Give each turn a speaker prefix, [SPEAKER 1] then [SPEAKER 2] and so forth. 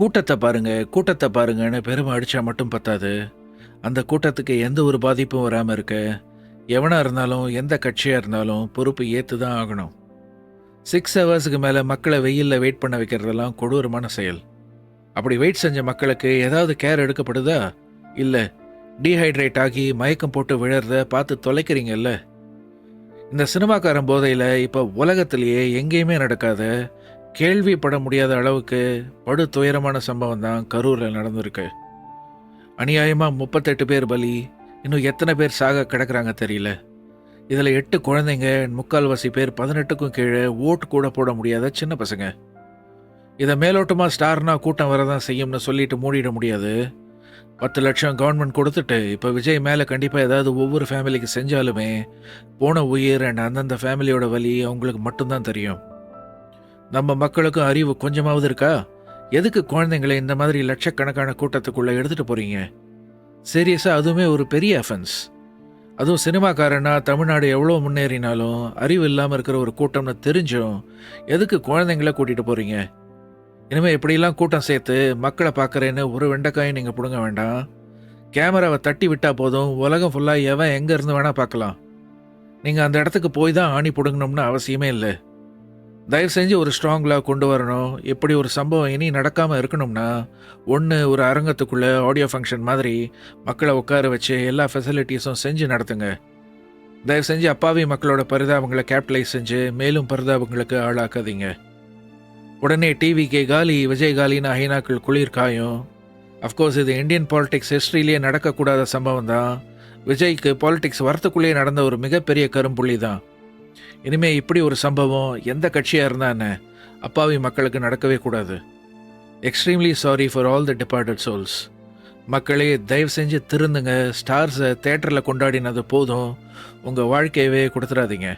[SPEAKER 1] கூட்டத்தை பாருங்க, கூட்டத்தை பாருங்கன்னு பெருமை அடிச்சா மட்டும் பத்தாது. அந்த கூட்டத்துக்கு எந்த ஒரு பாதிப்பும் வராம இருக்க, எவனா இருந்தாலும், எந்த கட்சியா இருந்தாலும் பொறுப்பு ஏத்து தான் ஆகணும். 6 ஹவர்ஸுக்கு மேல மக்கள வெயில்ல வெயிட் பண்ண வைக்கிறதெல்லாம் கொடூரமான செயல். அப்படி வெயிட் செஞ்ச மக்களுக்கு ஏதாவது கேர் எடுக்கப்படுதா? இல்ல, டீஹைட்ரேட் ஆகி மயக்கம் போட்டு விழறத பார்த்து தொலைக்கிறீங்கல்ல. இந்த சினிமாக்காரன் போதையில இப்ப உலகத்திலேயே எங்கேயுமே நடக்காத, கேள்விப்பட முடியாத அளவுக்கு படு துயரமான சம்பவம் தான் கரூர்ல நடந்திருக்கு. அநியாயமா 38 பேர் பலி, இன்னும் எத்தனை பேர் சாக கிடக்குறாங்க தெரியல. இதுல 8 குழந்தைங்க, முக்கால்வாசி பேர் 18க்கும் கீழே, ஓட்டு கூட போட முடியாத சின்ன பசங்க. இதை மேலோட்டமா ஸ்டார்னா கூட்டம் வரதான் செய்யும்னு சொல்லிட்டு மூடிட முடியாது. 10 லட்சம் கவர்மெண்ட் கொடுத்துட்டு இப்ப விஜய் மேல கண்டிப்பா ஏதாவது ஒவ்வொரு ஃபேமிலிக்கு செஞ்சாலுமே போன உயிர் அண்ட் அந்தந்த ஃபேமிலியோட வலி அவங்களுக்கு மட்டும்தான் தெரியும். நம்ம மக்களுக்கும் அறிவு கொஞ்சமாவது இருக்கா? எதுக்கு குழந்தைங்களை இந்த மாதிரி லட்சக்கணக்கான கூட்டத்துக்குள்ள எடுத்துட்டு போறீங்க? சீரியஸா, அதுவுமே ஒரு பெரிய அஃபென்ஸ். அதுவும் சினிமாக்காரனா தமிழ்நாடு எவ்வளோ முன்னேறினாலும் அறிவு இல்லாமல் இருக்கிற ஒரு கூட்டம்னு தெரிஞ்சும் எதுக்கு குழந்தைங்கள கூட்டிட்டு போறீங்க? இனிமேல் எப்படிலாம் கூட்டம் சேர்த்து மக்களை பார்க்குறேன்னு ஒரு வெண்டைக்காயும் நீங்கள் பிடுங்க வேண்டாம். கேமராவை தட்டி விட்டா போதும், உலகம் ஃபுல்லாக எவன் எங்கே இருந்து வேணால் பார்க்கலாம். நீங்கள் அந்த இடத்துக்கு போய் தான் ஆணி பிடுங்கணும்னு அவசியமே இல்லை. தயவு செஞ்சு ஒரு ஸ்ட்ராங் லா கொண்டு வரணும். இப்படி ஒரு சம்பவம் இனி நடக்காமல் இருக்கணும்னா, ஒன்று ஒரு அரங்கத்துக்குள்ளே ஆடியோ ஃபங்க்ஷன் மாதிரி மக்களை உட்கார வச்சு எல்லா ஃபெசிலிட்டிஸும் செஞ்சு நடத்துங்க. தயவு செஞ்சு அப்பாவி மக்களோட பரிதாபங்களை கேபிட்டலைஸ் செஞ்சு மேலும் பரிதாபங்களுக்கு ஆளாக்காதீங்க. உடனே டிவிக்கு காலி, விஜய் காலின்னு ஐநாக்கள் குளிர் காயும். அஃப்கோர்ஸ் இது இந்தியன் பாலிடிக்ஸ் ஹிஸ்ட்ரியிலேயே நடக்கக்கூடாத சம்பவம் தான். விஜய்க்கு பாலிடிக்ஸ் வரத்துக்குள்ளேயே நடந்த ஒரு மிகப்பெரிய கரும்புள்ளி தான். இனிமே இப்படி ஒரு சம்பவம் எந்த கட்சியாக இருந்தான்னு அப்பாவி மக்களுக்கு நடக்கவே கூடாது. Extremely sorry for all the departed souls. மக்களே, தயவு செஞ்சு திருந்துங்க. ஸ்டார்ஸை தேட்டரில் கொண்டாடினது போதும், உங்கள் வாழ்க்கையவே கொடுத்துடாதீங்க.